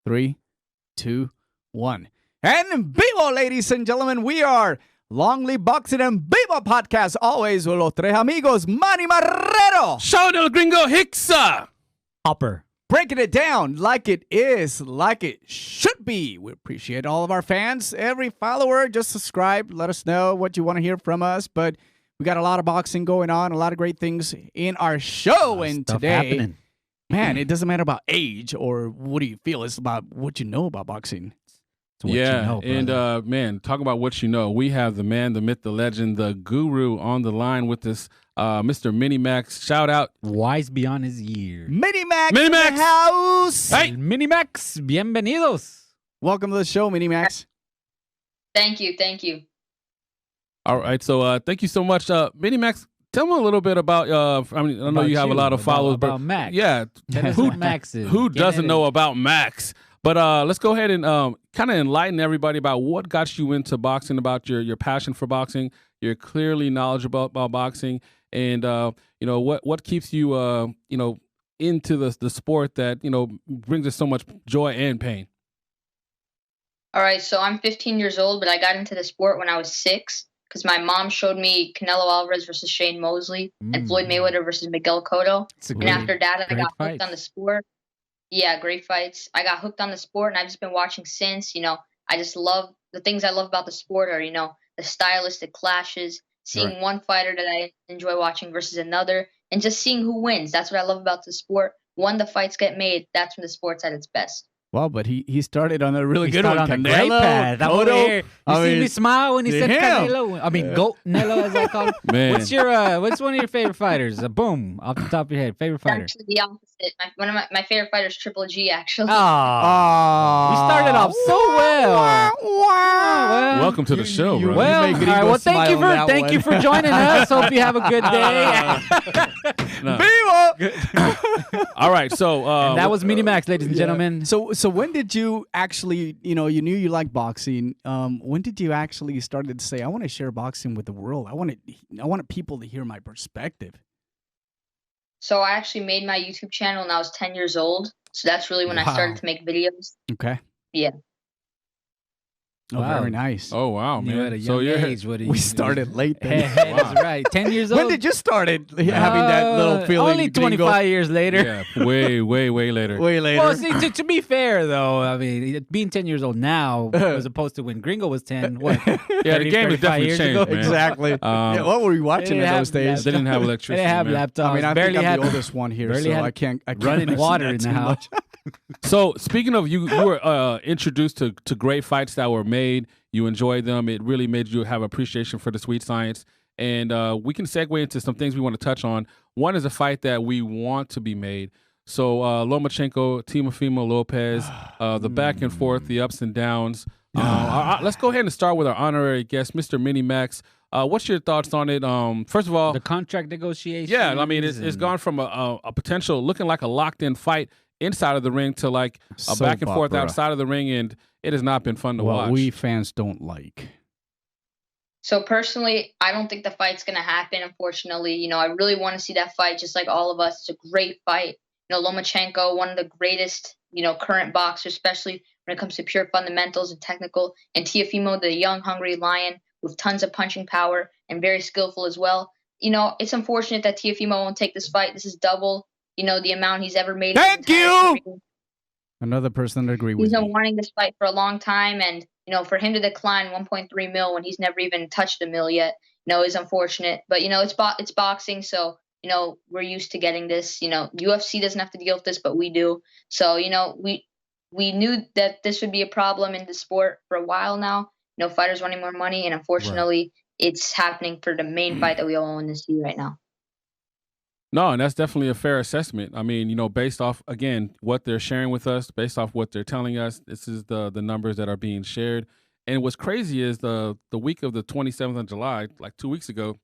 3, 2, 1. And vivo, ladies and gentlemen, we are Long Live Boxing and Vivo Podcast, always with los tres amigos, Manny Marrero. Show del Gringo Hicksa. Hopper. Breaking it down like it is, like it should be. We appreciate all of our fans. Every follower, just subscribe. Let us know what you want to hear from us. But we got a lot of boxing going on, a lot of great things in our show. And today, happening. Man, it doesn't matter about age or what do you feel. It's about what you know about boxing. What you know, and man, talk about what you know. We have the man, the myth, the legend, the guru on the line with us, Mr. MAXX. Shout out. Wise beyond his years. MAXX Mini in the Max. house. Hey. MAXX, bienvenidos. Welcome to the show, MAXX. Thank you. All right, so thank you so much. MAXX, tell me a little bit about, I know About you have a lot of followers. about but Max. Yeah. Tell us what Max is. Who Get doesn't it. know about MAXX? But let's go ahead and kind of enlighten everybody about what got you into boxing, about your passion for boxing. You're clearly knowledgeable about boxing, and what keeps you into the sport that brings us so much joy and pain. All right, so I'm 15 years old, but I got into the sport when I was 6 because my mom showed me Canelo Alvarez versus Shane Mosley and Floyd Mayweather versus Miguel Cotto. It's a And great- after that, I great got hooked fights. on the sport. Yeah, great fights. I got hooked on the sport, and I've just been watching since. I just love the things I love about the sport are, the stylistic clashes, seeing one fighter that I enjoy watching versus another, and just seeing who wins. That's what I love about the sport. When the fights get made, that's when the sport's at its best. Well, but he started on a really He good one. started on the great Canelo, path. That over Cotto. here. You see me smile when he said him. Canelo. I mean, Goat-Nelo, as I call him. Man, What's one of your favorite fighters? Boom, off the top of your head, favorite It's fighter. actually the opposite. One of my favorite fighters, Triple G, actually. Oh, we started off so well. Well, welcome to the show, you- bro. Well, make all it right. even Well, thank smile you on for that one. joining us. Hope you have a good day. No. Vivo! All right, so And that was MAXX, ladies and Yeah. gentlemen. So when did you actually, you knew you liked boxing. When did you actually started to say, I want to share boxing with the world? I want people to hear my perspective. So I actually made my YouTube channel when I was 10 years old. So that's really when I started Wow. to make videos. Okay. Yeah. Oh, Wow. very nice. oh wow, You man. at a so young you're age. What We started late then. Hey, that's right. 10 years old. When did you started having that little feeling? Only gringo? 25 years later. yeah, way later. Way later. Well, see, to be fair, though, I mean, being 10 years old now, as opposed to when Gringo was 10, what? Yeah, the 30, game has 35 definitely years changed, ago? man. Exactly. Yeah, what were we watching They in those didn't have days? They didn't have They electricity. didn't have man. laptops. I mean, I barely think I'm had the oldest one here, barely so had I can't running mention water that in the too house. much. So speaking of you were introduced to great fights that were made. You enjoyed them. It really made you have appreciation for the sweet science. And we can segue into some things we want to touch on. One is a fight that we want to be made. So Lomachenko, Teofimo Lopez, the back and forth, the ups and downs. Let's go ahead and start with our honorary guest, Mr. MAXX. What's your thoughts on it? First of all, The contract negotiation. yeah, I mean, it's gone from a potential looking like a locked-in fight inside of the ring to like a Soap back and forth opera. outside of the ring, and it has not been fun to What watch. we fans don't like. So personally, I don't think the fight's going to happen, unfortunately. I really want to see that fight just like all of us. It's a great fight. Lomachenko, one of the greatest, current boxers, especially when it comes to pure fundamentals and technical. And Teofimo, the young, hungry lion with tons of punching power and very skillful as well. It's unfortunate that Teofimo won't take this fight. This is double, the amount he's ever made. in his Thank entire you! career. Another person that agree with He's been me. wanting this fight for a long time, and for him to decline 1.3 mil when he's never even touched a mil yet, is unfortunate. But it's boxing, so we're used to getting this. UFC doesn't have to deal with this, but we do. So we knew that this would be a problem in the sport for a while now. Fighters wanting more money, and unfortunately, it's happening for the main fight that we all want to see right now. No, and that's definitely a fair assessment. I mean, based off, again, what they're sharing with us, based off what they're telling us, this is the numbers that are being shared. And what's crazy is the week of the 27th of July, like 2 weeks ago,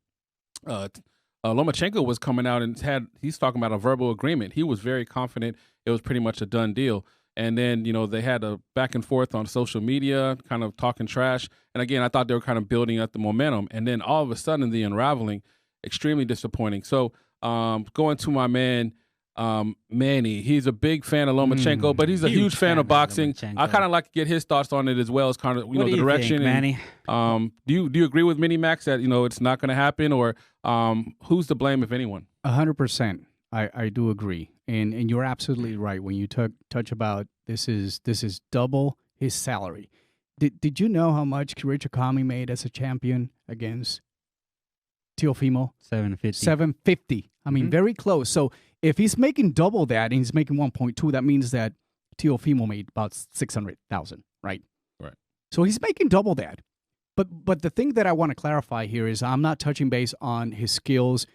Lomachenko was coming out and he's talking about a verbal agreement. He was very confident it was pretty much a done deal. And then, they had a back and forth on social media, kind of talking trash. And again, I thought they were kind of building up the momentum. And then all of a sudden, the unraveling, extremely disappointing. So going to my man, Manny. He's a big fan of Lomachenko, but he's a huge fan of boxing. I kind of like to get his thoughts on it as well as kind of What do the you direction. think, Manny? Do you agree with Mini Max that it's not going to happen, or who's to blame if anyone? 100%. I do agree, and you're absolutely right when you touch about this is double his salary. Did you know how much Richard Kami made as a champion against Teofimo? 750. 750. I mean, very close. So if he's making double that and he's making 1.2, that means that Teofimo made about 600,000, right? Right. So he's making double that. But the thing that I want to clarify here is I'm not touching base on his skills,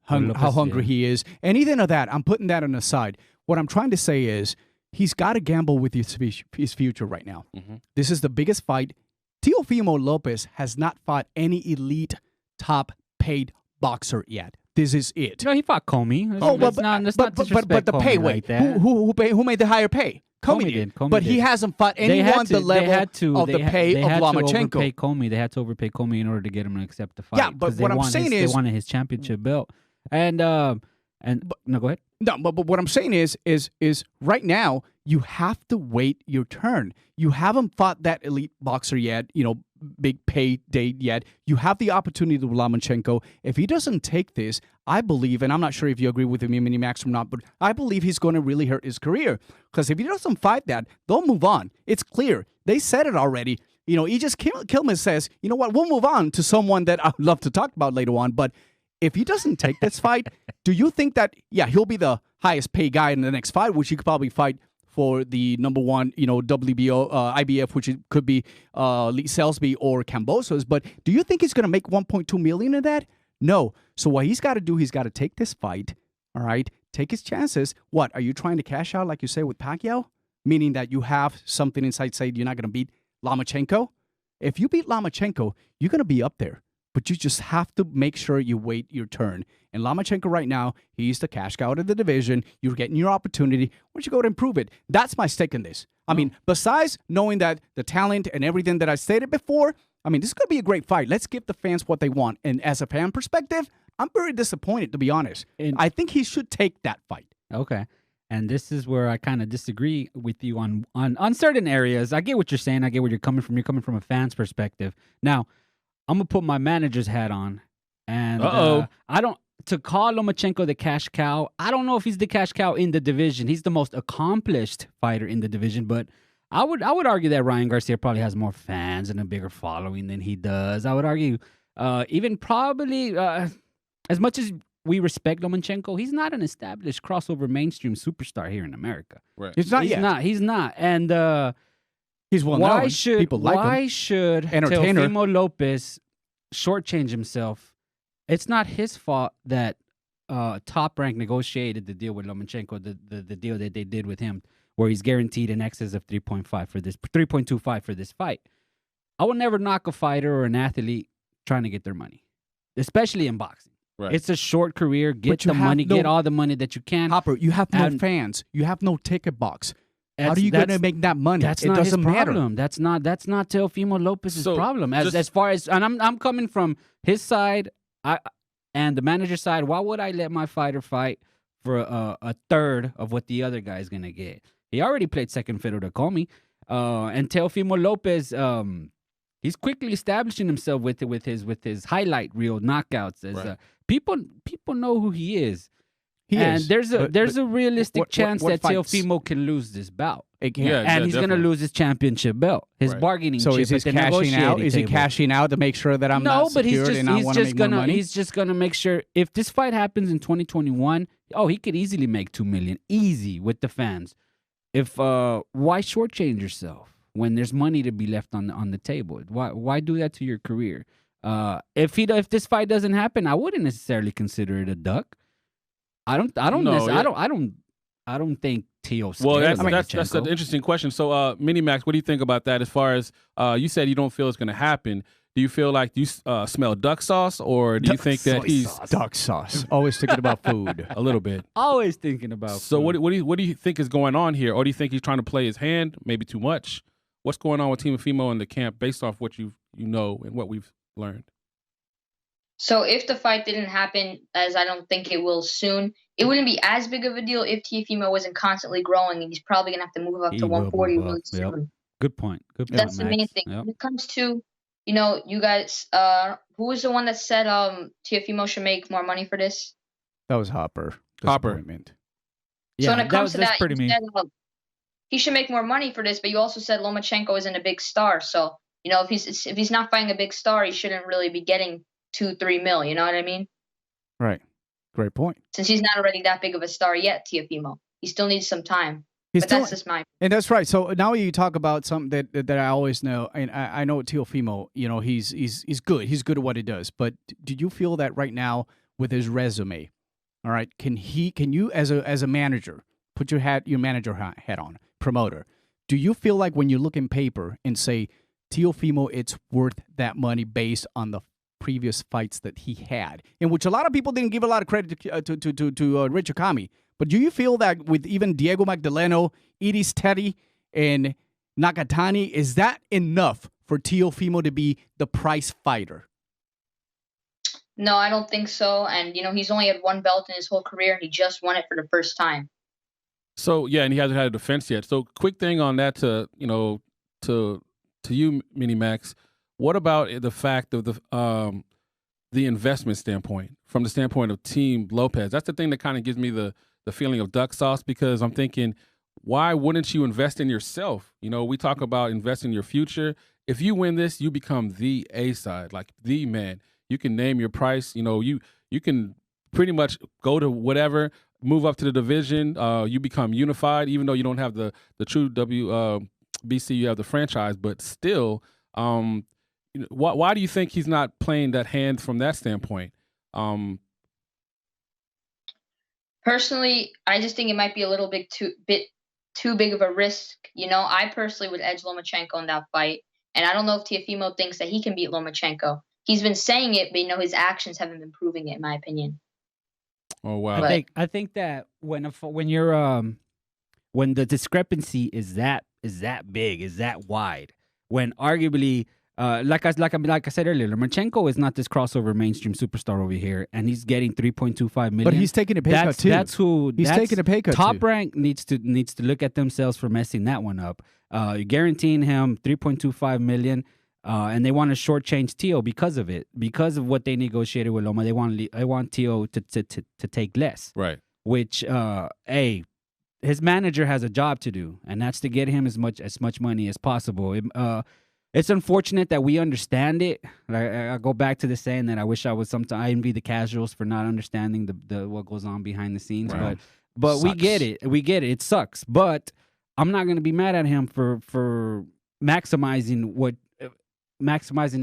how hungry he is, anything of that. I'm putting that on the side. What I'm trying to say is he's got to gamble with his future right now. This is the biggest fight. Teofimo Lopez has not fought any elite top paid boxer yet. This is it. No, he fought Comey. But the pay, wait, who made the higher pay? Comey did. But he hasn't fought anyone the level of the pay of Lomachenko. They had to overpay Comey in order to get him to accept the fight. Yeah, but what I'm saying is they wanted his championship belt. No, go ahead. No, but what I'm saying is right now you have to wait your turn. You haven't fought that elite boxer yet, big pay date yet. You have the opportunity with Lomachenko. If he doesn't take this, I believe, and I'm not sure if you agree with me, Mini Max, or not, but I believe he's going to really hurt his career. Because if he doesn't fight that, they'll move on. It's clear. They said it already. Aegis Kilman says, you know what, we'll move on to someone that I'd love to talk about later on, but if he doesn't take this fight, do you think that, he'll be the highest paid guy in the next fight, which he could probably fight for the number one, WBO, IBF, which it could be Lee Salisbury or Cambosos. But do you think he's going to make 1.2 million in that? No. So what he's got to do, he's got to take this fight, all right? Take his chances. What, are you trying to cash out like you say with Pacquiao? Meaning that you have something inside say you're not going to beat Lomachenko? If you beat Lomachenko, you're going to be up there. But you just have to make sure you wait your turn. And Lomachenko right now, he's the cash cow of the division. You're getting your opportunity. Why don't you go and improve it? That's my stake in this. I mean, besides knowing that the talent and everything that I stated before, I mean, this is going to be a great fight. Let's give the fans what they want. And as a fan perspective, I'm very disappointed, to be honest. And I think he should take that fight. Okay. And this is where I kind of disagree with you on certain areas. I get what you're saying. I get where you're coming from. You're coming from a fan's perspective. Now, I'm going to put my manager's hat on. And to call Lomachenko the cash cow, I don't know if he's the cash cow in the division. He's the most accomplished fighter in the division, but I would argue that Ryan Garcia probably has more fans and a bigger following than he does. I would argue even probably as much as we respect Lomachenko, he's not an established crossover mainstream superstar here in America. Right. He's not. He's not. And he's well known. People like him. Why should Teofimo Lopez shortchange himself? It's not his fault that Top Rank negotiated the deal with Lomachenko, the deal that they did with him, where he's guaranteed an excess of 3.25 for this fight. I will never knock a fighter or an athlete trying to get their money, especially in boxing. Right. It's a short career. Get the money. Get all the money that you can. Hopper, you have no fans. You have no ticket box. How are you going to make that money? That's not his problem. That's not Teofimo Lopez's problem. As far as, and I'm coming from his side, and the manager's side. Why would I let my fighter fight for a third of what the other guy's going to get? He already played second fiddle to Comey, and Teofimo Lopez. He's quickly establishing himself with his highlight reel knockouts. As people know who he is. There's a realistic chance that Teofimo can lose this bout. And he's going to lose his championship belt, his bargaining chip. So is he cashing out? Is he cashing out to make sure that I'm not secured and I want to make more money? He's just going to make sure if this fight happens in 2021, he could easily make $2 million, easy with the fans. If why shortchange yourself when there's money to be left on the table? Why do that to your career? If this fight doesn't happen, I wouldn't necessarily consider it a duck. I don't think Teo's. Well, that's an interesting question. So, Mini Max, what do you think about that? As far as you said, you don't feel it's going to happen. Do you feel like you smell duck sauce, or do you think that he's duck sauce? Always thinking about food. A little bit. Always thinking about. So, food. what do you think is going on here, or do you think he's trying to play his hand? Maybe too much. What's going on with Teofimo in the camp, based off what you know and what we've learned? So if the fight didn't happen, as I don't think it will soon, it wouldn't be as big of a deal if Teofimo wasn't constantly growing, and he's probably gonna have to move up to He will 140 move really up. Yep. soon. Good point. Good point. That's the main Max. thing. Yep. When it comes to, you guys, who was the one that said Teofimo should make more money for this? That was Hopper. Hopper. Disappointment. Yeah, So when it comes to that's that, pretty you mean. said, he should make more money for this, but you also said Lomachenko isn't a big star. So, if he's not fighting a big star, he shouldn't really be getting 2-3 mil. You know what I mean? Right. Great point. Since he's not already that big of a star yet, Teofimo, he still needs some time. That's just my. And that's right. So now you talk about something that I always know, and I know Teofimo. He's good. He's good at what he does. But do you feel that right now with his resume, all right, can you as a manager put your manager hat on, promoter? Do you feel like when you look in paper and say Teofimo, it's worth that money based on the previous fights that he had, in which a lot of people didn't give a lot of credit to Rich Okami. But do you feel that with even Diego Magdaleno, Idris Teddy, and Nakatani, is that enough for Teofimo to be the prize fighter? No, I don't think so. And, he's only had one belt in his whole career, and he just won it for the first time. So, yeah, and he hasn't had a defense yet. So, quick thing on that to you, Mini Max. What about the fact of the investment standpoint, from the standpoint of Team Lopez? That's the thing that kind of gives me the feeling of duck sauce, because I'm thinking, why wouldn't you invest in yourself? We talk about investing in your future. If you win this, you become the A-side, like the man. You can name your price. You can pretty much go to whatever, move up to the division. You become unified, even though you don't have the true WBC. You have the franchise, but still, why do you think he's not playing that hand from that standpoint? Personally, I just think it might be a little bit too big of a risk. I personally would edge Lomachenko in that fight, and I don't know if Teofimo thinks that he can beat Lomachenko. He's been saying it, but his actions haven't been proving it, in my opinion. Oh wow! I think that when the discrepancy is that big, is that wide, when arguably, like I said earlier, Lomachenko is not this crossover mainstream superstar over here, and he's getting $3.25 million. But he's taking a pay cut too. He's taking a pay cut. Top Rank needs to look at themselves for messing that one up. You're guaranteeing him $3.25 million. And they want to shortchange Tio because of it, because of what they negotiated with Loma. They want Tio to take less, right? Which, his manager has a job to do, and that's to get him as much money as possible. It's unfortunate that we understand it. I go back to the saying that I wish I was sometimes I envy the casuals for not understanding the what goes on behind the scenes. Right. But we get it. We get it. It sucks. But I'm not going to be mad at him for maximizing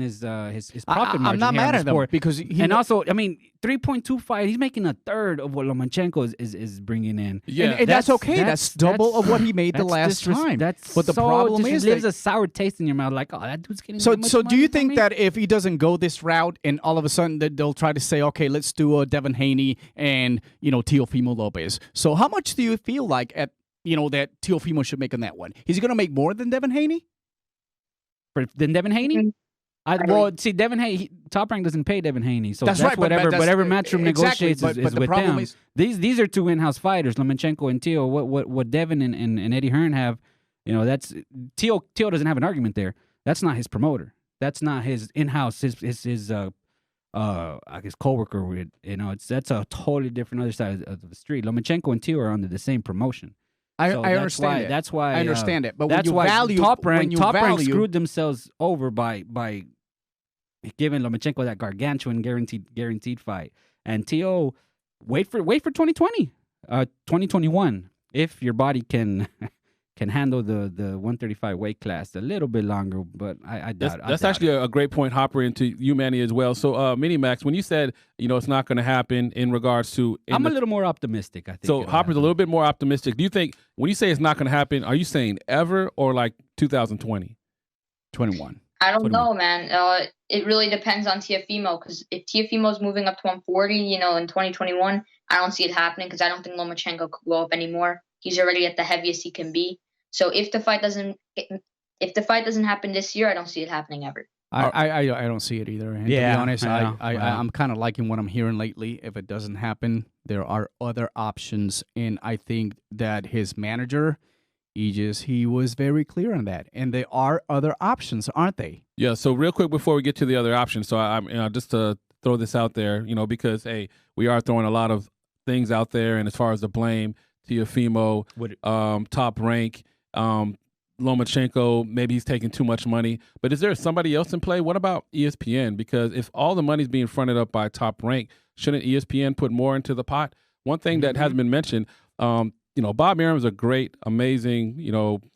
his profit margin. I'm not mad at him because also, 3.25. He's making a third of what Lomachenko is bringing in. Yeah, and that's okay. That's double of what he made the last time. But the problem is, leaves a sour taste in your mouth. Like, oh, that dude's getting so. Much So, money do you from think me? that if he doesn't go this route, and all of a sudden that they'll try to say, okay, let's do a Devin Haney and Teofimo Lopez? So, how much do you feel like that Teofimo should make on that one? Is he going to make more than Devin Haney? Than Devin Haney? See, Devin Haney, Top Rank doesn't pay Devin Haney, so that's right. Whatever Matchroom negotiates is with them. These are two in-house fighters, Lomachenko and Tio. What Devin and Eddie Hearn have, that's Tio doesn't have an argument there. That's not his promoter. That's not his in-house. His coworker. That's a totally different other side of the street. Lomachenko and Tio are under the same promotion. I understand it. That's why I understand it. But that's when you value Top Rank value, screwed themselves over by giving Lomachenko that gargantuan guaranteed fight. And Tio, wait for 2020, 2021, if your body can handle the 135 weight class a little bit longer. But I doubt that's actually a great point, Hopper, into you, Manny, as well. So, Mini Max, when you said it's not going to happen in regards to, I'm a little more optimistic. I think so. Hopper's a little bit more optimistic. Do you think when you say it's not going to happen, are you saying ever or like 2020, 21? I don't know, man. It really depends on Teofimo, because if Teofimo's moving up to 140, in 2021, I don't see it happening, because I don't think Lomachenko could go up anymore. He's already at the heaviest he can be. So if the fight doesn't happen this year, I don't see it happening ever. I don't see it either. And to be honest, I'm kind of liking what I'm hearing lately. If it doesn't happen, there are other options, and I think that his manager, he was very clear on that. And there are other options, aren't they? Yeah. So real quick before we get to the other options, so I'm just to throw this out there, because hey, we are throwing a lot of things out there, and as far as the blame, Teofimo, Top Rank, Lomachenko, maybe he's taking too much money. But is there somebody else in play? What about ESPN? Because if all the money's being fronted up by Top Rank, shouldn't ESPN put more into the pot? One thing that hasn't been mentioned, Bob Arum's a great, amazing,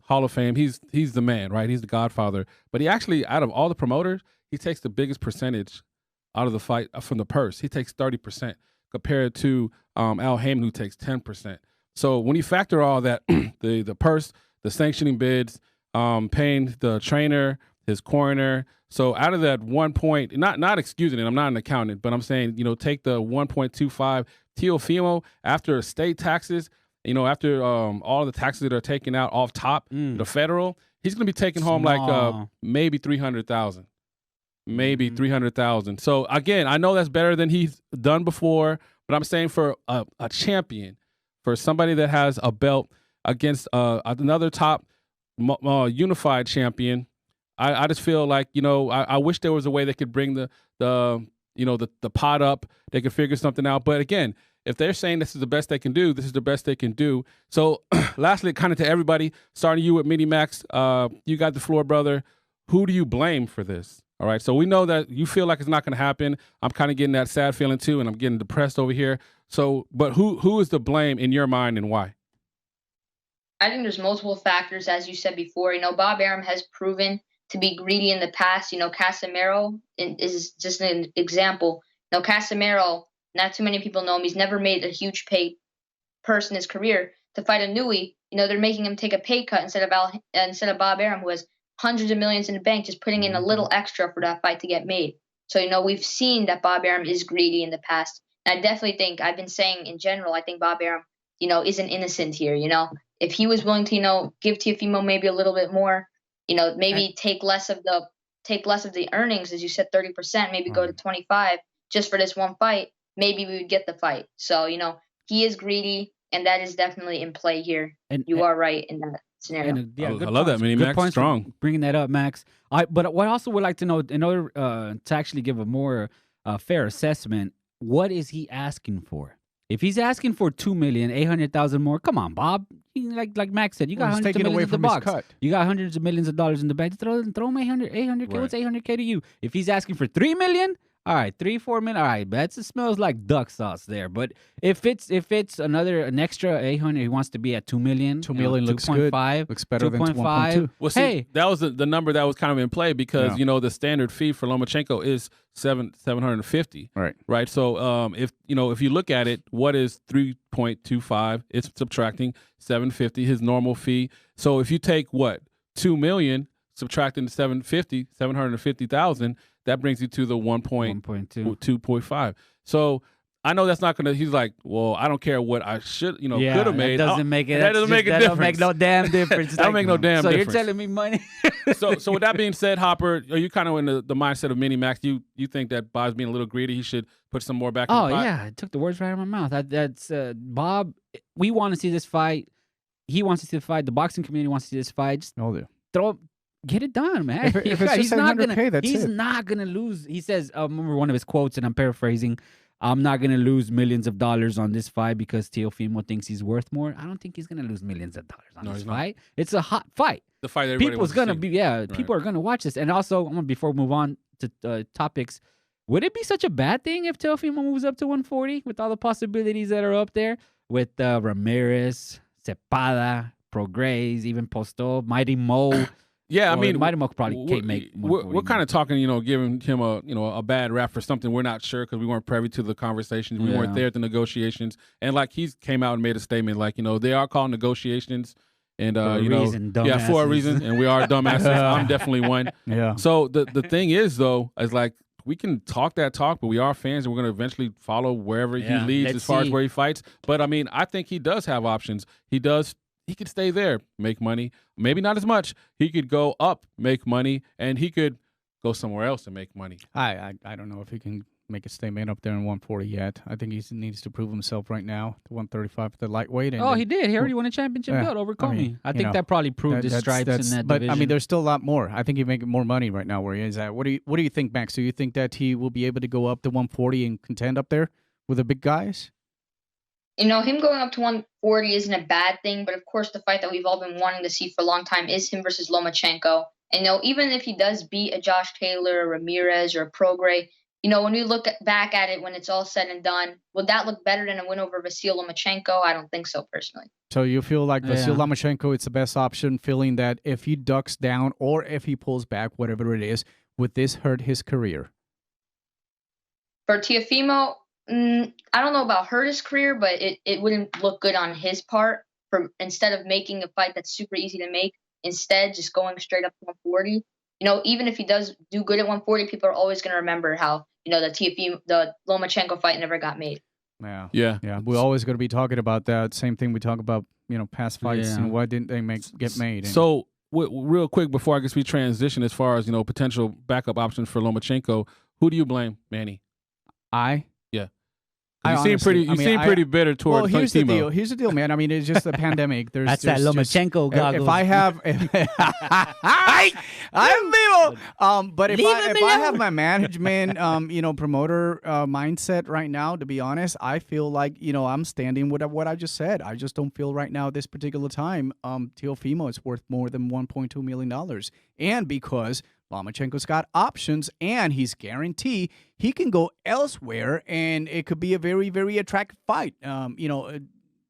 Hall of Fame. He's the man, right? He's the godfather. But he actually, out of all the promoters, he takes the biggest percentage out of the fight from the purse. He takes 30% compared to Al Heyman, who takes 10%. So when you factor all that, the purse, the sanctioning bids, paying the trainer, his coroner. So out of that 1 point, not excusing it, I'm not an accountant, but I'm saying, take the 1.25 Teofimo after estate taxes, after all the taxes that are taken out off top, the federal, he's going to be taking home like maybe 300,000. Maybe 300,000. So again, I know that's better than he's done before, but I'm saying for a champion, for somebody that has a belt against another top unified champion, I just feel like I wish there was a way they could bring the pot up. They could figure something out. But again, if they're saying this is the best they can do, this is the best they can do. So lastly, kind of to everybody, starting you with Mini Max, you got the floor, brother. Who do you blame for this? All right, so we know that you feel like it's not going to happen. I'm kind of getting that sad feeling too, and I'm getting depressed over here. So, but who is to blame in your mind, and why? I think there's multiple factors, as you said before. Bob Arum has proven to be greedy in the past. Casemiro is just an example. Casemiro, not too many people know him. He's never made a huge pay purse in his career. To fight a Nui, they're making him take a pay cut instead of Bob Arum, who has hundreds of millions in the bank, just putting in a little extra for that fight to get made. So, we've seen that Bob Arum is greedy in the past. And I definitely think, I've been saying in general, I think Bob Arum, isn't innocent here. If he was willing to, give Teofimo maybe a little bit more, maybe take less of the earnings, as you said, 30%, maybe go to 25 just for this one fight, maybe we would get the fight. So, he is greedy, and that is definitely in play here. And you are right in that scenario. I love that, Mini Max. Strong. Bringing that up, Max. But what I also would like to know, in order to actually give a more fair assessment, what is he asking for? If he's asking for $2,800,000 more, come on, Bob. Like Max said, you got hundreds of millions in the box. You got hundreds of millions of dollars in the bank. Throw him $800K. What's $800K to you? If he's asking for $3 million, all right, 3-4 minutes. All right, that smells like duck sauce there. But if it's an extra 800, he wants to be at $2 million. $2 million looks good. Looks better than 1.2. Well, see, that was the number that was kind of in play because the standard fee for Lomachenko is $750. Right. So if you look at it, what is 3.25? It's subtracting $750, his normal fee. So if you take $2 million, subtracting the $750,000. That brings you to the 2.5. So I know that's not going to, he's like, well, I don't care what I should, could have made. That doesn't make it. That doesn't make a difference. That don't make no damn difference. That don't make no damn difference. So you're telling me money. So with that being said, Hopper, are you kind of in the mindset of Mini Max? You think that Bob's being a little greedy? He should put some more back in the pot? Oh, yeah. It took the words right out of my mouth. That's Bob, we want to see this fight. He wants to see the fight. The boxing community wants to see this fight. Just get it done, man. If it's just $700K, that's he's not gonna lose. He says, I remember one of his quotes, and I'm paraphrasing, I'm not gonna lose millions of dollars on this fight because Teofimo thinks he's worth more. I don't think he's gonna lose millions of dollars on this fight. It's a hot fight. The fight everybody people's gonna be people are gonna watch this. And also, before we move on to topics, would it be such a bad thing if Teofimo moves up to 140 with all the possibilities that are up there with Ramirez, Cepada, Prograis, even Postol, Mighty Mo? Yeah, I mean, Mighty Mo probably can't make. We're kind of talking, giving him a bad rap for something we're not sure because we weren't privy to the conversations. We weren't there at the negotiations, and he came out and made a statement they are called negotiations, and for a reason, and we are dumbasses. I'm definitely one. Yeah. So the thing is though, is we can talk that talk, but we are fans, and we're going to eventually follow wherever he leads as far as where he fights. But I mean, I think he does have options. He could stay there, make money. Maybe not as much. He could go up, make money, and he could go somewhere else and make money. I don't know if he can make a statement up there in 140 yet. I think he needs to prove himself right now. The 135 the lightweight. And he did. He already won a championship belt over Comey. I think that probably proved his stripes in that but division. I mean, there's still a lot more. I think he's making more money right now where he is at. What do you think, Max? Do you think that he will be able to go up to 140 and contend up there with the big guys? Him going up to 140 isn't a bad thing, but of course the fight that we've all been wanting to see for a long time is him versus Lomachenko. And even if he does beat a Josh Taylor, a Ramirez, or a Prograis, when we look back at it when it's all said and done, would that look better than a win over Vasil Lomachenko? I don't think so, personally. So you feel like Vasil Lomachenko is the best option, feeling that if he ducks down or if he pulls back, whatever it is, would this hurt his career? For Teofimo, I don't know about hurt his career, but it wouldn't look good on his part. Instead of making a fight that's super easy to make, instead just going straight up to 140. Even if he does do good at 140, people are always going to remember how the Lomachenko fight never got made. Yeah. We're always going to be talking about that. Same thing we talk about, past fights and why didn't they get made. So real quick before I guess we transition as far as potential backup options for Lomachenko, who do you blame, Manny? You seem pretty bitter towards Well, here's the deal. Here's the deal, man. I mean, it's just a pandemic. That's that Lomachenko goggles. If I have, I'm Vivo. But if I have my management, promoter mindset right now, to be honest, I feel like I'm standing with what I just said. I just don't feel right now at this particular time, Teofimo is worth more than $1.2 million, and because Lomachenko's got options, and he's guaranteed he can go elsewhere, and it could be a very, very attractive fight.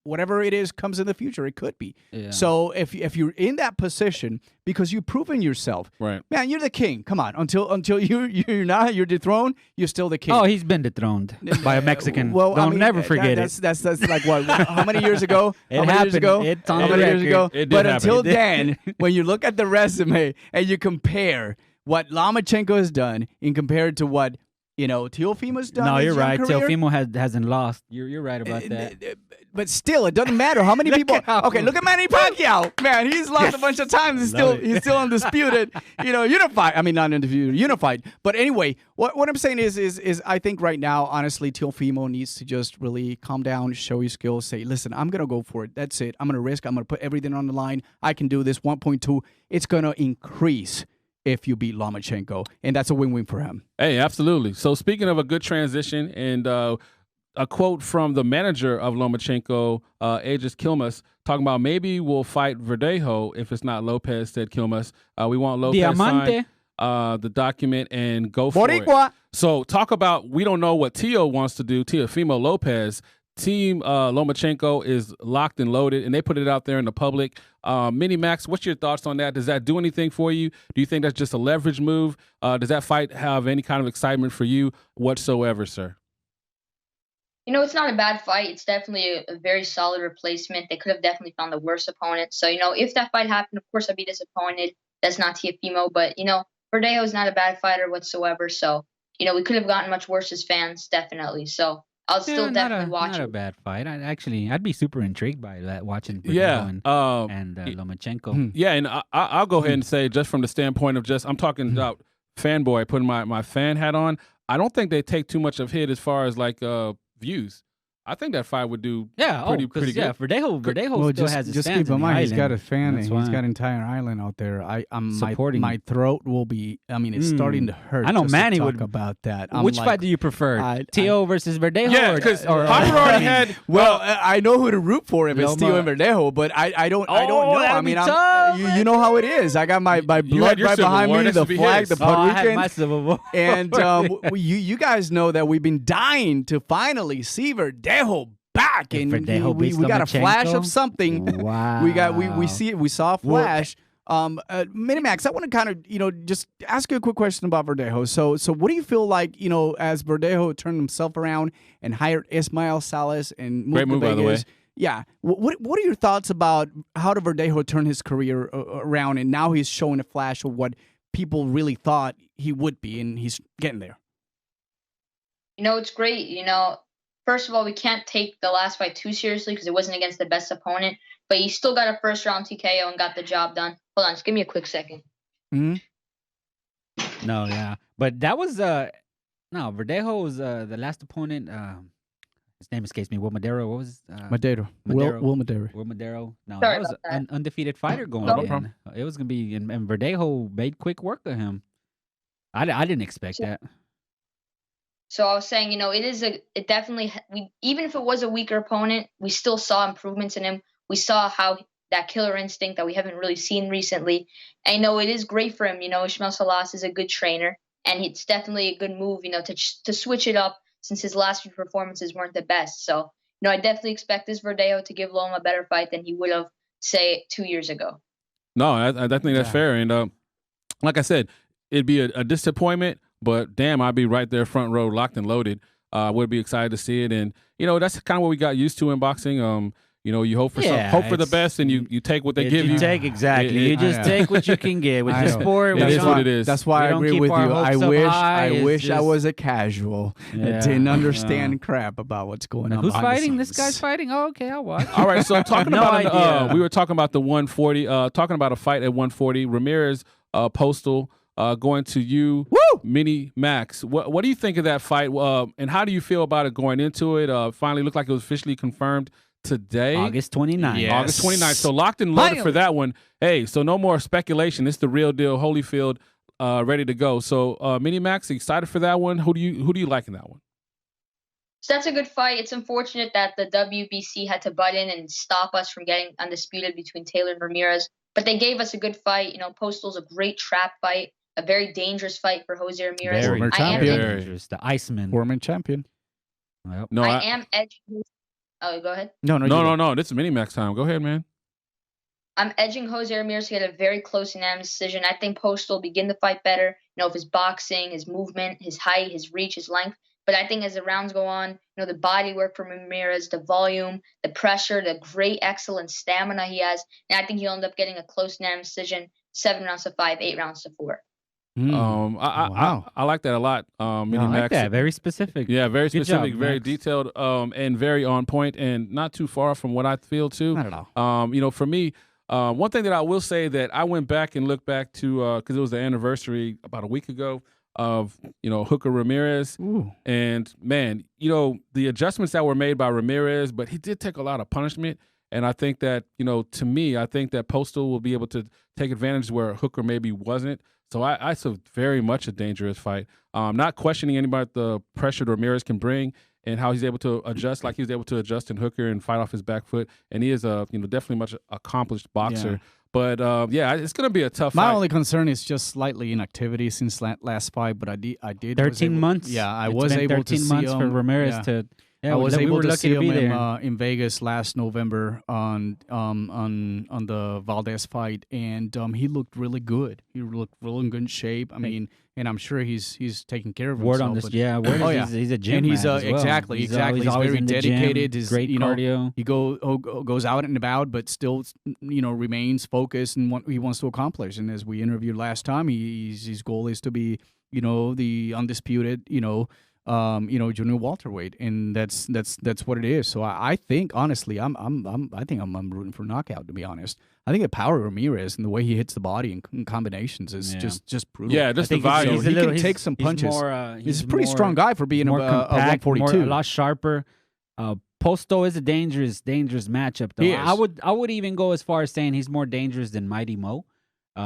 Whatever it is comes in the future, it could be. Yeah. So if you're in that position because you've proven yourself, right, man, you're the king. Come on, until you're dethroned, you're still the king. Oh, he's been dethroned by a Mexican. Well, never forget it. That's like what? How many years ago? It happened. It's on the record. But until then, when you look at the resume and you compare what Lomachenko has done and compared to what Teofimo's done. No, you're right. Career, Teofimo hasn't lost. You're right about that. But still, it doesn't matter how many people. Okay, look at Manny Pacquiao. Man, he's lost a bunch of times. He's still undisputed. Unified. I mean, not undisputed, unified. But anyway, what I'm saying is I think right now, honestly, Teofimo needs to just really calm down, show his skills, say, listen, I'm gonna go for it. That's it. I'm gonna risk. I'm gonna put everything on the line. I can do this. 1.2. It's gonna increase if you beat Lomachenko, and that's a win-win for him. Hey, absolutely. So speaking of a good transition, and a quote from the manager of Lomachenko, Aegis Kilmas, talking about maybe we'll fight Verdejo if it's not Lopez, said Kilmas. We want Lopez sign the document and go for it. So talk about, we don't know what Teo wants to do, Teofimo Lopez. Team Lomachenko is locked and loaded, and they put it out there in the public. Mini Max, what's your thoughts on that? Does that do anything for you? Do you think that's just a leverage move? Does that fight have any kind of excitement for you whatsoever, sir? It's not a bad fight. It's definitely a very solid replacement. They could have definitely found the worst opponent. So, if that fight happened, of course I'd be disappointed. That's not Teofimo, but, Verdejo is not a bad fighter whatsoever. So, we could have gotten much worse as fans, definitely. So, I'll still definitely watch it. Not a bad fight. I'd be super intrigued by that, watching Verdejo and Lomachenko. Yeah, and I'll go ahead and say, just from the standpoint of I'm talking about fanboy, putting my fan hat on, I don't think they take too much of hit as far as views. I think that fight would do pretty good. Yeah, Verdejo still has his just fans keep in mind, he's got a fan. He's got an entire island out there. I'm supporting. My throat will be. I mean, it's starting to hurt. I know Manny would talk about that. Which fight do you prefer? Teo versus Verdejo? Yeah, because Harper already had. Well, I know who to root for if it's Teo and Verdejo, but I don't know. I mean, you know how it is. I got my blood right behind me, the flag, the Puerto Rican, and you guys know that we've been dying to finally see Verdejo back, and we got a flash of something. Wow. we saw a flash. Minimax, I want to kind of just ask you a quick question about Verdejo. So what do you feel like as Verdejo turned himself around and hired Ismael Salas and moved great move, by the way. Yeah, what are your thoughts about how did Verdejo turn his career around, and now he's showing a flash of what people really thought he would be, and he's getting there? It's great. First of all, we can't take the last fight too seriously because it wasn't against the best opponent, but he still got a first-round TKO and got the job done. Hold on, just give me a quick second. Mm-hmm. No, yeah, but that was no Verdejo was the last opponent. His name escapes me. Will Madero. What was Madero. Will Madero. Will Madero. No, Sorry that was about that. an undefeated fighter going No in. problem. It was gonna be, and Verdejo made quick work of him. I didn't expect that. So I was saying, it definitely, even if it was a weaker opponent, we still saw improvements in him. We saw how that killer instinct that we haven't really seen recently. And it is great for him. Ismael Salas is a good trainer, and it's definitely a good move, to switch it up since his last few performances weren't the best. So, I definitely expect this Verdejo to give Loma a better fight than he would have, say, 2 years ago. No, I think that's fair. And like I said, it'd be a disappointment, but damn, I'd be right there front row, locked and loaded. Would be excited to see it. And, that's kind of what we got used to in boxing. You hope for hope for the best, and you take what they give you. You take exactly. You just take what you can get with the sport. It is what it is. That's why I agree with you. I wish I was a casual that didn't understand crap about what's going on. Who's fighting? This guy's fighting. Oh, okay, I'll watch. All right, so talking about we were talking about the 140. Talking about a fight at 140. Ramirez, Postal. Going to you, Mini Max. What do you think of that fight? And how do you feel about it going into it? Finally looked like it was officially confirmed today. August 29th. Yes. August 29th. So locked and loaded for that one. Hey, so no more speculation. It's the real deal. Holyfield ready to go. So Mini Max, excited for that one. Who do you like in that one? So that's a good fight. It's unfortunate that the WBC had to butt in and stop us from getting undisputed between Taylor and Ramirez. But they gave us a good fight. Postal's a great trap fight. A very dangerous fight for Jose Ramirez. Very champion. dangerous. The Iceman. Former champion. Yep. No, I am edging. Oh, go ahead. No. This is Mini Max time. Go ahead, man. I'm edging Jose Ramirez to get a very close unanimous decision. I think Postal will begin the fight better. With his boxing, his movement, his height, his reach, his length. But I think as the rounds go on, the body work from Ramirez, the volume, the pressure, the great, excellent stamina he has, and I think he'll end up getting a close unanimous decision, 7 rounds to 5, 8 rounds to 4. I like that a lot. Mini I like Max. that. Very specific. Yeah, very specific, job, very Max. detailed, and very on point, and not too far from what I feel too. Not at all. For me, one thing that I will say that I went back and looked back to because it was the anniversary about a week ago of Hooker Ramirez, and man, the adjustments that were made by Ramirez, but he did take a lot of punishment. And I think that, to me, I think that Postal will be able to take advantage where Hooker maybe wasn't. So I saw very much a dangerous fight. Not questioning anybody the pressure Ramirez can bring and how he's able to adjust, like he was able to adjust in Hooker and fight off his back foot. And he is a definitely much accomplished boxer. Yeah. But it's going to be a tough My fight. only concern is just slightly inactivity since last fight, but I did 13 months. Yeah, I It's was been able to 13 see months him. for Ramirez Yeah. to. Yeah, I was we able were to lucky see be him there. in Vegas last November on the Valdez fight, and he looked really good. He looked really in good shape. I mean, and I'm sure he's taking care of himself. Word on this, but- yeah. He's a gym and he's rat as well. exactly. He's always very in the gym, dedicated. His, great cardio. He goes out and about, but still, remains focused in what he wants to accomplish. And as we interviewed last time, his goal is to be, the undisputed, junior welterweight, and that's what it is. So I think honestly, I'm rooting for knockout. To be honest, I think the power of Ramirez and the way he hits the body in combinations is just brutal. Yeah, just the volume. He can take some punches. He's a pretty strong guy for being a compact, 142. a lot sharper. Posto is a dangerous matchup, though. He is. I would even go as far as saying he's more dangerous than Mighty Mo.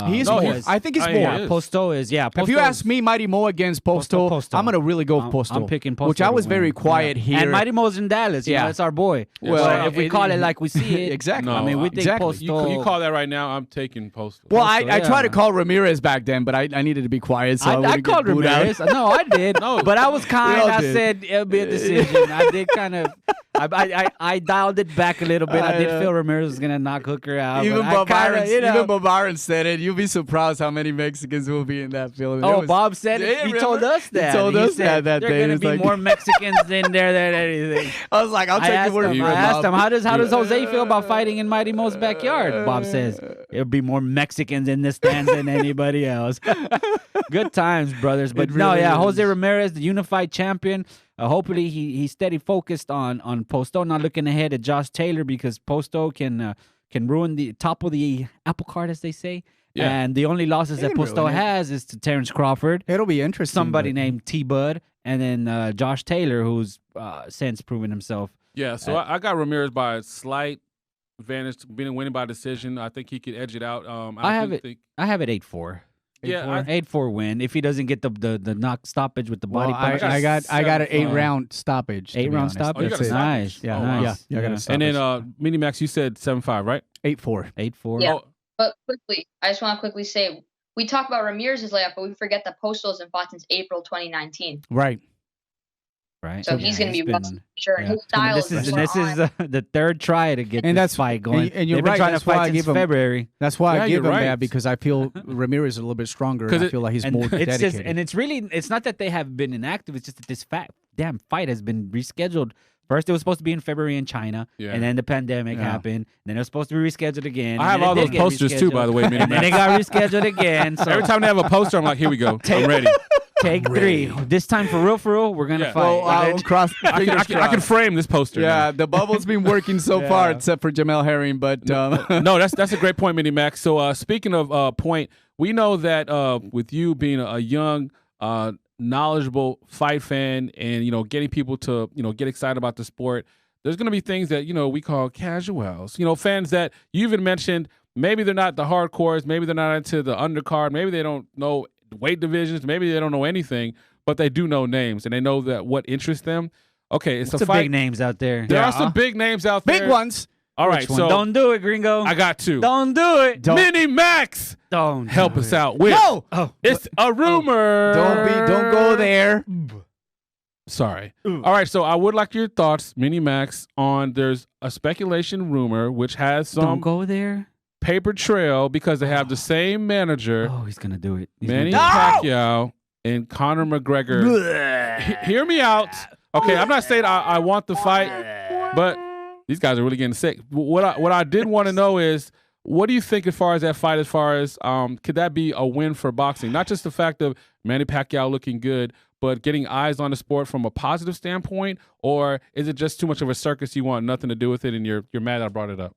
He is more. I think he's more. is. Posto is, yeah. If you ask me, Mighty Mo against Posto, Posto. I'm gonna really go with Posto. I'm picking Posto, which I was to very win. quiet here. And Mighty Mo's in Dallas. Yeah. That's our boy. Well, So if we call it like we see it, exactly. No, I mean, we think exactly. Posto. You call that right now, I'm taking Postal. Well, Posto, I tried to yeah. call Ramirez back then, but I needed to be quiet, so I I wouldn't get called booed out. Ramirez. No, I did. No. But I was kind. all I did. said it'll be a decision. I did kind of. I dialed it back a little bit. I did feel Ramirez was gonna knock Hooker out. Even but I Bob Byron, kinda, even Bob Byron said it. You'll be surprised how many Mexicans will be in that film. Oh, Bob said it. Yeah, He remember? told us that. He told us said that there day. are going It's to be like- more Mexicans in there than anything. I was like, I'll I take asked your word him, for it, I asked Bob. him, how does Jose feel about fighting in Mighty Mo's backyard? Bob says, there'll be more Mexicans in the stands than anybody else. Good times, brothers. But It really Jose is. Ramirez, the unified champion. Hopefully he's steady focused on Posto, not looking ahead at Josh Taylor because Posto can ruin the top of the apple cart, as they say. Yeah. And the only losses They that can Pusto ruin it. has is to Terrence Crawford, It'll be interesting. somebody but- named T-Bud, and then Josh Taylor, who's since proven himself. Yeah, so I got Ramirez by a slight advantage, winning by decision. I think he could edge it out. I have do it. think- I have it 8-4. Yeah, 8-4 win if he doesn't get the knock stoppage with the Well, body punch. I got an 7-5. 8-round stoppage. to be 8-round honest. stoppage. Oh, you got a That's it. stoppage? Nice. Yeah, Oh, wow. nice. Yeah, I got a And stoppage. then Mini Max, you said 7-5, right? 8-4. 8-4. Yeah. Oh, But quickly, I just want to quickly say we talk about Ramirez's layup, but we forget that Postals and fought since April 2019. Right. Right. So he's going to be rusty for sure. And his style This is more on. the third try to get And this that's- fight going. and you're They've been right, trying that's to why I fight since give him- February. That's why Yeah, I give you're him right. that because I feel Ramirez is a little bit stronger. 'Cause I feel like he's And more it's dedicated. just, and it's not that they have been inactive. It's just that this damn fight has been rescheduled. First, it was supposed to be in February in China, Yeah. and then the pandemic Yeah. happened. Then it was supposed to be rescheduled again. I and have then all it those did get posters too, by the way, Mini And then it Max. got rescheduled again. So Every time they have a poster, I'm like, here we go. I'm ready. take 3. This time for real, we're gonna Yeah. fight. Well, I'll cross. I can frame this poster. Yeah, the bubble's been working so far, except for Jamel Herring. But No, that's a great point, Mini Max. So speaking of point, we know that with you being a young, knowledgeable fight fan, and getting people to get excited about the sport, there's going to be things that we call casuals. Fans that you even mentioned. Maybe they're not the hardcores. Maybe they're not into the undercard. Maybe they don't know weight divisions. Maybe they don't know anything, but they do know names and they know that what interests them. Okay, it's Some a fight. big names out there. There are some big names out there. big ones. All right, Which one? so Don't do it, Gringo. I got two. Don't do it. Mini Max, Don't help do us it. out with. No, Oh, It's a rumor. don't go there. Sorry. All right, so I would like your thoughts, Mini Max, on there's a speculation rumor which has don't some go there. paper trail because they have the same manager, Oh, he's gonna do it. He's Manny gonna do it. Pacquiao and Conor McGregor. Hear me out. Okay, I'm not saying I want the fight, but these guys are really getting sick. What I did want to know is, what do you think as far as that fight? As far as could that be a win for boxing? Not just the fact of Manny Pacquiao looking good, but getting eyes on the sport from a positive standpoint, or is it just too much of a circus? You want nothing to do with it, and you're mad I brought it up.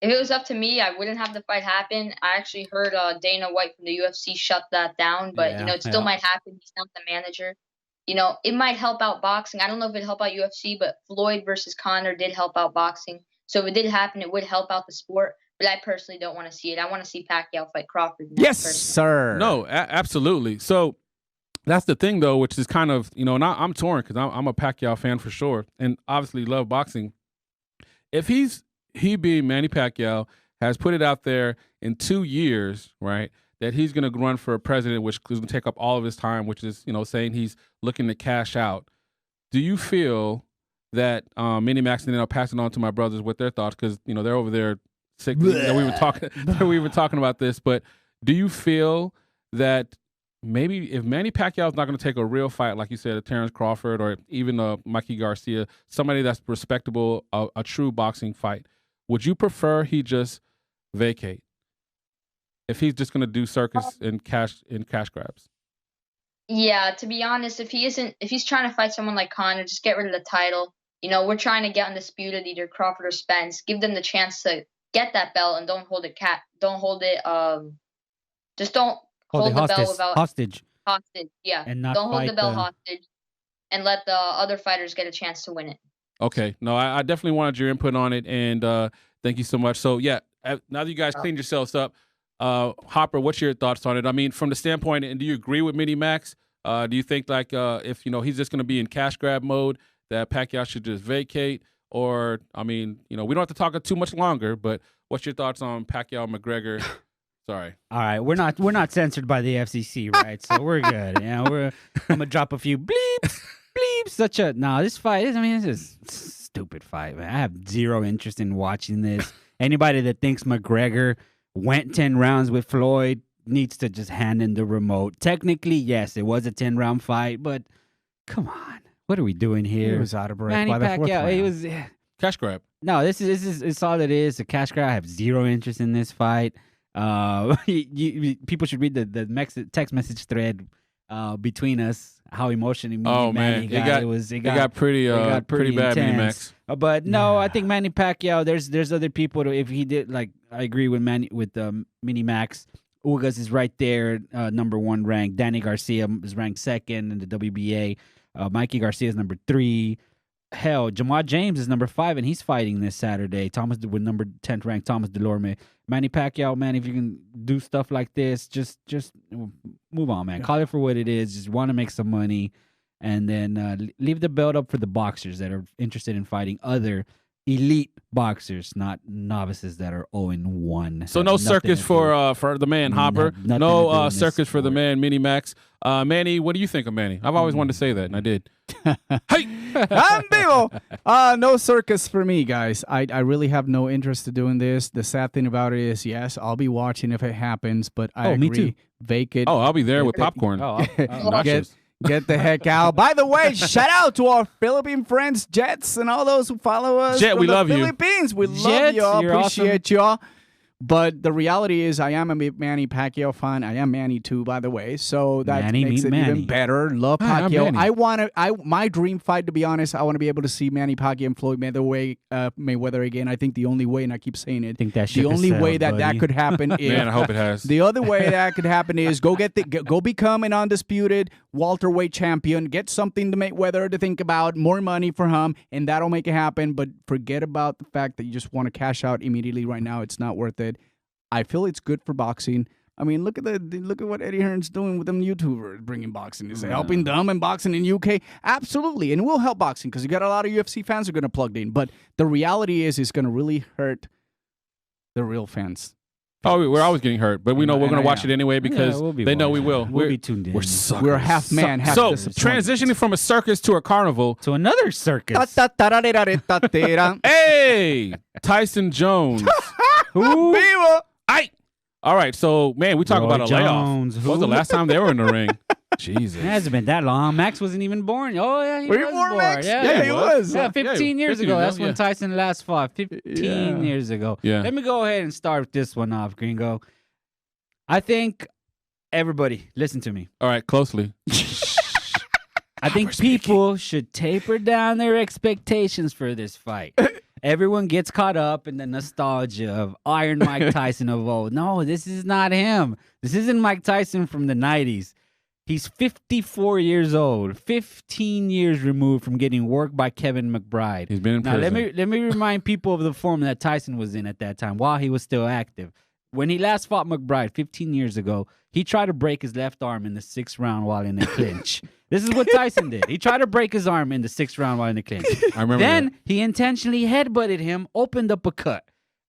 If it was up to me, I wouldn't have the fight happen. I actually heard Dana White from the UFC shut that down, but Yeah, it still might happen. He's not the manager. It might help out boxing. I don't know if it'd help out UFC, but Floyd versus Conor did help out boxing. So if it did happen, it would help out the sport. But I personally don't want to see it. I want to see Pacquiao fight Crawford. Yes, sir. No, absolutely. So that's the thing, though, which is kind of and I'm torn because I'm a Pacquiao fan for sure, and obviously love boxing. If he being Manny Pacquiao has put it out there in 2 years, right, that he's going to run for a president, which is going to take up all of his time, which is saying he's looking to cash out. Do you feel that Mini Max, and then I'll pass it on to my brothers with their thoughts because they're over there sick. We were talking about this, but do you feel that maybe if Manny Pacquiao is not going to take a real fight, like you said, a Terrence Crawford or even a Mikey Garcia, somebody that's respectable, a true boxing fight, would you prefer he just vacate if he's just going to do circus and cash grabs? Yeah, to be honest, if he's trying to fight someone like Conor, just get rid of the title. We're trying to get undisputed, either Crawford or Spence. Give them the chance to get that belt and don't hold it. Just don't hold the belt without hostage. Yeah, And not don't hold the fight belt hostage, and let the other fighters get a chance to win it. Okay, no, I definitely wanted your input on it, and thank you so much. So yeah, now that you guys cleaned yourselves up, Hopper, what's your thoughts on it? I mean, from the standpoint, and do you agree with Mini Max? Do you think if he's just going to be in cash grab mode, that Pacquiao should just vacate? Or we don't have to talk too much longer, but what's your thoughts on Pacquiao McGregor? Sorry. All right, we're not censored by the FCC, right? So we're good. I'm gonna drop a few bleeps. This fight is. It's just a stupid fight, man. I have zero interest in watching this. Anybody that thinks McGregor went 10 rounds with Floyd needs to just hand in the remote. Technically, yes, it was a 10-round fight, but come on, what are we doing here? He was out of breath Manny by the fourth Pacquiao, round. he was. Cash grab. No, this is it's all it is. A cash grab. I have zero interest in this fight. People should read the text message thread between us. How emotionally man, it got pretty bad, intense. MAXX. But no, I think Manny Pacquiao. There's other people. If he did, like, I agree with Mini MAXX. Ugas is right there, number 1 ranked. Danny Garcia is ranked 2nd in the WBA. Mikey Garcia is number 3. Hell, Jamar James is number 5, and he's fighting this Saturday. With number 10th ranked Thomas Delorme. Manny Pacquiao, man, if you can do stuff like this, just move on, man. Call it for what it is. Just want to make some money, and then leave the belt up for the boxers that are interested in fighting other elite boxers, not novices that are 0-1. So no circus for the man Hopper. No circus for the man Mini MAXX. Manny, what do you think of Manny? I've always wanted to say that, and I did. Hey, EnVivo. No circus for me, guys. I really have no interest in doing this. The sad thing about it is, yes, I'll be watching if it happens, but I agree. Me too. Vacant. Oh, I'll be there with popcorn. Get the heck out. By the way, shout out to our Philippine friends, Jets, and all those who follow us. Jet, we love you. Philippines. We love Jets, y'all. Appreciate awesome. y'all. But the reality is, I am a Manny Pacquiao fan. I am Manny too, by the way. So that makes it even better. Love Pacquiao. My dream fight, to be honest, I want to be able to see Manny Pacquiao and Floyd Mayweather again. I think the only way, and I keep saying it, the only way that could happen is, man, I hope it has. The other way that could happen is go become an undisputed welterweight champion. Get something to Mayweather to think about, more money for him, and that'll make it happen. But forget about the fact that you just want to cash out immediately right now. It's not worth it. I feel it's good for boxing. I mean, look at what Eddie Hearn's doing with them YouTubers, bringing boxing. Is helping them and boxing in UK? Absolutely, and it will help boxing because you got a lot of UFC fans who are going to plug in. But the reality is, it's going to really hurt the real fans. Oh, we're always getting hurt, but we know we're going to watch it anyway because they know we will. We'll be tuned in. We're suckers. We're half man, half disappointed. Transitioning from a circus to a carnival to another circus. Hey, Tyson Jones. Who? All right, so, man, we talk about a Jones. layoff. When was the last time they were in the ring? Jesus. It hasn't been that long. MAXX wasn't even born. Oh, yeah, he Were was you born, born. MAXX? Yeah, he was. Yeah, 15 years ago. That's when yeah. Tyson last fought. 15 years ago. Yeah. Let me go ahead and start this one off, Gringo. I think everybody, listen to me. All right, closely. I think people should taper down their expectations for this fight. Everyone gets caught up in the nostalgia of Iron Mike Tyson of old. No, this is not him. This isn't Mike Tyson from the 90s. He's 54 years old, 15 years removed from getting worked by Kevin McBride. He's been in prison. Now, let me remind people of the form that Tyson was in at that time while he was still active. When he last fought McBride 15 years ago, he tried to break his left arm in the 6th round while in a clinch. This is what Tyson did. He tried to break his arm in the 6th round while in the clinch. I remember Then that. he intentionally headbutted him, opened up a cut.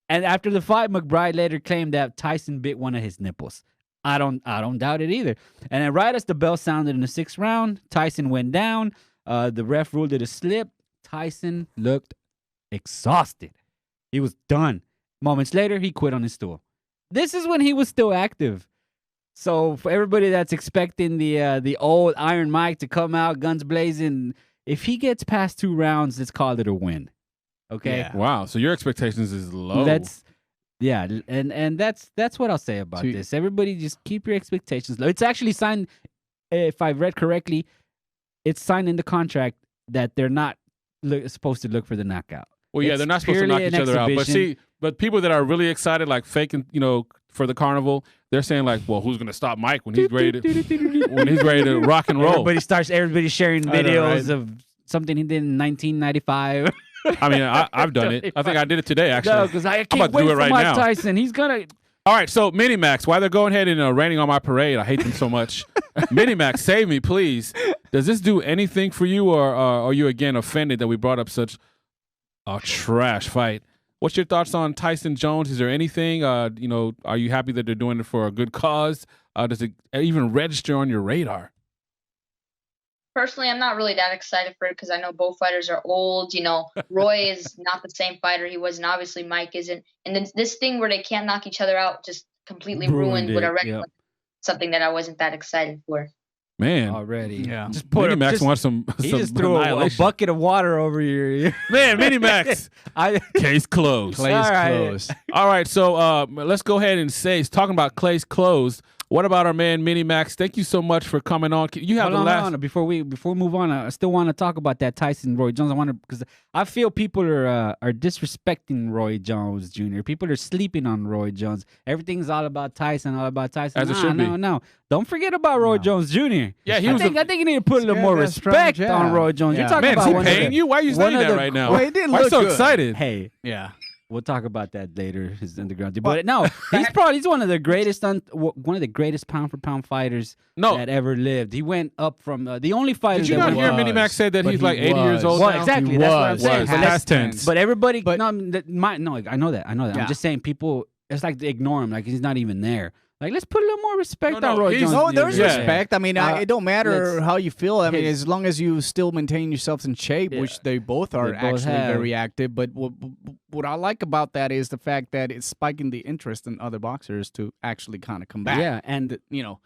And after the fight, McBride later claimed that Tyson bit one of his nipples. I don't doubt it either. And then right as the bell sounded in the 6th round, Tyson went down. The ref ruled it a slip. Tyson looked exhausted. He was done. Moments later, he quit on his stool. This is when he was still active. So for everybody that's expecting the old Iron Mike to come out guns blazing, if he gets past 2 rounds, let's call it a win. Okay? Yeah. Wow, so your expectations is low. And that's what I'll say about this. Everybody just keep your expectations low. It's actually signed, if I've read correctly, it's signed in the contract that they're not supposed to look for the knockout. Well, yeah, they're not supposed to knock each other out. But people that are really excited, like faking, for the carnival, they're saying like, well, who's gonna stop Mike when he's ready to rock and roll? Everybody sharing videos of something he did in 1995. I mean, I've done it. I think I did it today, actually. No, because I can't I'm about to wait do it for right Mike now. Tyson. He's gonna. All right, so Mini MAXX, while they're going ahead and raining on my parade, I hate them so much. Mini MAXX, save me, please. Does this do anything for you, or are you again offended that we brought up such a trash fight? What's your thoughts on Tyson Jones? Is there anything, are you happy that they're doing it for a good cause? Does it even register on your radar? Personally, I'm not really that excited for it because I know both fighters are old. Roy is not the same fighter he was, and obviously Mike isn't. And then this thing where they can't knock each other out just completely ruined what I read. Yep. Something that I wasn't that excited for. Man, already, yeah. Just put Mini MAXX wants some. He just threw a bucket of water over your. Man, Mini MAXX. Case closed. Closed. All right, so let's go ahead and say, talking about case closed. What about our man Mini Max? Thank you so much for coming on. You have Hold on. Before we move on, I still want to talk about that Tyson Roy Jones. I want to because I feel people are disrespecting Roy Jones Jr. People are sleeping on Roy Jones. Everything's all about Tyson, As it should be. No. Don't forget about Roy Jones Jr. Yeah, I think you need to put a little more respect on Roy Jones. You're talking Man, about is he one paying of the, you? Why are you saying that right now? Well, it didn't Why are you look so good. excited? Hey, Yeah. we'll talk about that later. His underground, but no, he's one of the greatest pound for pound fighters that ever lived. He went up from the only fighter. Did you not hear Mini Max say that he's like 80 years old? Well, now? exactly. That's what I'm saying. Past tense. But everybody, I know that. Yeah. I'm just saying, people. It's like they ignore him, like he's not even there. Like, let's put a little more respect on Roy Jones. No, there's Yeah. respect. I mean, it don't matter how you feel. I mean, his- as long as you still maintain yourselves in shape, which they both are They both actually have. very active. But what I like about that is the fact that it's spiking the interest in other boxers to actually kind of come back. Yeah, and you know,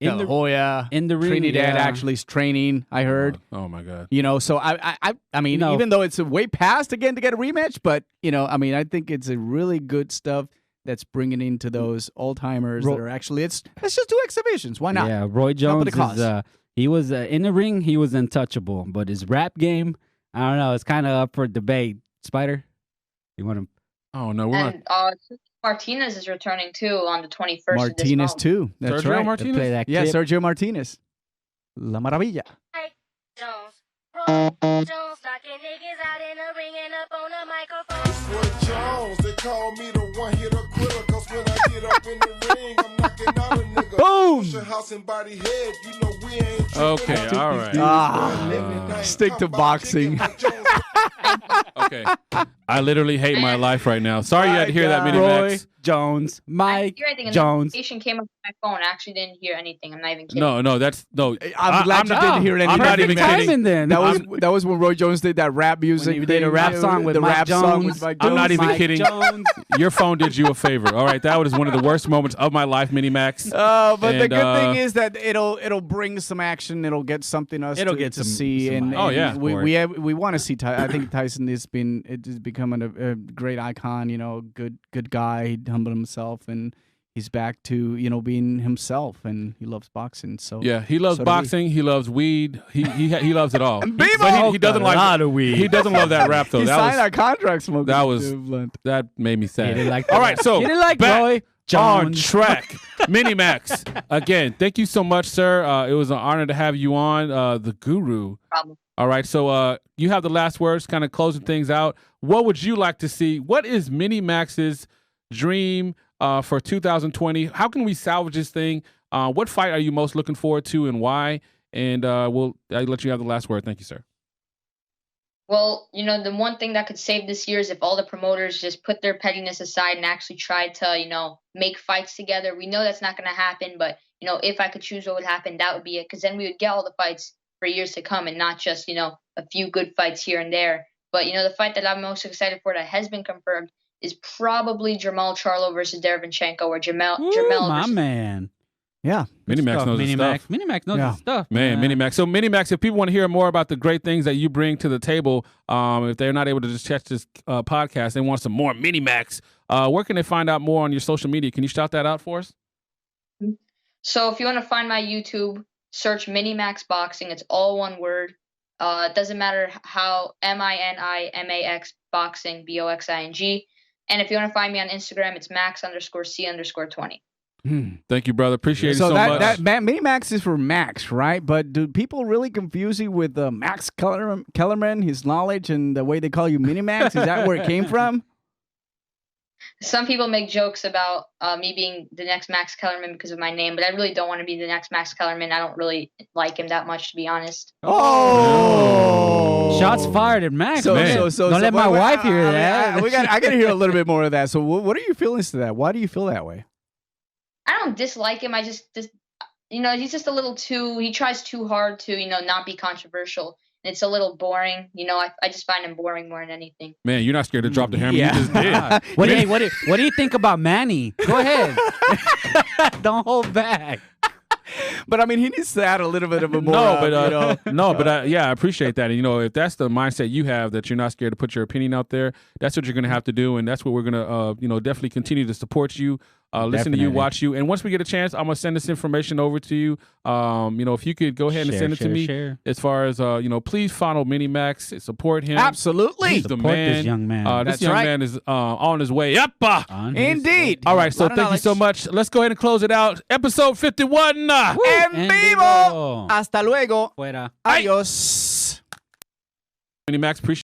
in De La the Hoya, in the ring, Trinidad yeah. actually is training. I heard. Oh my God. You know, so I mean, No. even though it's way past again to get a rematch, but you know, I mean, I think it's a really good stuff that's bringing into those old timers that are actually. Let's just do exhibitions. Why not? Yeah, Roy Jones the cause. is he was in the ring, he was untouchable, but his rap game, I don't know, it's kind of up for debate. Spider, you want to? Oh no, we're not. And Martinez is returning too on the 21st. Martinez of this month. too. That's Sergio right. Martinez? Play that Yeah, clip. Sergio Martinez. La Maravilla. Jones, knocking niggas out in the ring and up on the microphone. Roy Jones, they call me the one-hitter quitter, cause when I get up in the ring, I'm knocking out a nigga. Boom! Push a house and body head, you know we ain't Okay, tripping. all right. Stick to boxing. Okay. I literally hate my life right now. Sorry you had to hear that, Mini Roy Max. Jones, I Mike didn't hear anything, and Jones. The notification came up on my phone. I actually didn't hear anything. I'm not even kidding. No, that's no. I'm glad you didn't hear anything. I'm not even Perfect kidding. timing then. That was when Roy Jones did that rap music. When he did a thing, rap you know, song with the Mike rap Jones. song with Mike I'm Jones. not even Mike kidding. Jones. Your phone did you a favor. All right, that was one of the worst moments of my life, Mini Max. But the And, good thing is that it'll bring some action. It'll get something else It'll to, get to some- see. some and, eye and for we it. we want to see. I think Tyson is becoming a great icon. You know, good guy. He humbled himself and he's back to being himself. And he loves boxing. So Yeah, he loves So do we. boxing. He loves weed. He loves it all. Vivo! But he doesn't A like. lot of weed. He doesn't love that rap though. he That signed was our contract. Smoking that was- blunt. that made me sad. He didn't like All right, so he didn't like back Roy on Jones. track. Mini Max, again, thank you so much, sir. It was an honor to have you on, the guru. Problem. All right, so you have the last words, kind of closing things out. What would you like to see? What is Mini Max's dream for 2020? How can we salvage this thing? What fight are you most looking forward to and why? And I'll let you have the last word. Thank you, sir. Well, the one thing that could save this year is if all the promoters just put their pettiness aside and actually try to, make fights together. We know that's not going to happen, but, if I could choose what would happen, that would be it. Because then we would get all the fights for years to come and not just, a few good fights here and there. But, the fight that I'm most excited for that has been confirmed is probably Jermall Charlo versus Derevyanchenko, or Jermall My versus man. Yeah. Mini Max knows his stuff. Mini Max knows Yeah. his stuff. Man, Mini Max. So, Mini Max, if people want to hear more about the great things that you bring to the table, if they're not able to just catch this podcast, they want some more Mini Max, where can they find out more on your social media? Can you shout that out for us? So if you want to find my YouTube, search Mini Max Boxing. It's all one word. It doesn't matter how, MINIMAX Boxing, BOXING. And if you want to find me on Instagram, it's max_C_20. Thank you, brother. Appreciate it so that, much. that Mini Max is for Max, right? But do people really confuse you with Max Kellerman, his knowledge, and the way they call you Mini Max? Is that where it came from? Some people make jokes about me being the next Max Kellerman because of my name, but I really don't want to be the next Max Kellerman. I don't really like him that much, to be honest. Oh! Shots fired at Max. So, man. Don't let my wife hear that. I got to hear a little bit more of that. So, what are your feelings to that? Why do you feel that way? I don't dislike him. I just he's just a little too, he tries too hard to, not be controversial. And it's a little boring. I just find him boring more than anything. Man, you're not scared to drop the hammer. Yeah. You just did. What do you think about Manny? Go ahead. Don't hold back. But I mean, he needs to add a little bit of a more. Yeah, I appreciate that. And if that's the mindset you have, that you're not scared to put your opinion out there, that's what you're going to have to do, and that's what we're going to, definitely continue to support you listen to you, Definitely. watch you. And once we get a chance, I'm gonna send this information over to you. If you could go ahead and send it to me. As far as please follow Mini MAXX, support him. Absolutely. He's the Support man. this young man. This That's young right. man is on his way up. Indeed. All right, so Lot of thank you so knowledge. much. Let's go ahead and close it out. Episode 51. En vivo. Hasta luego. Fuera. Adios. Mini MAXX, appreciate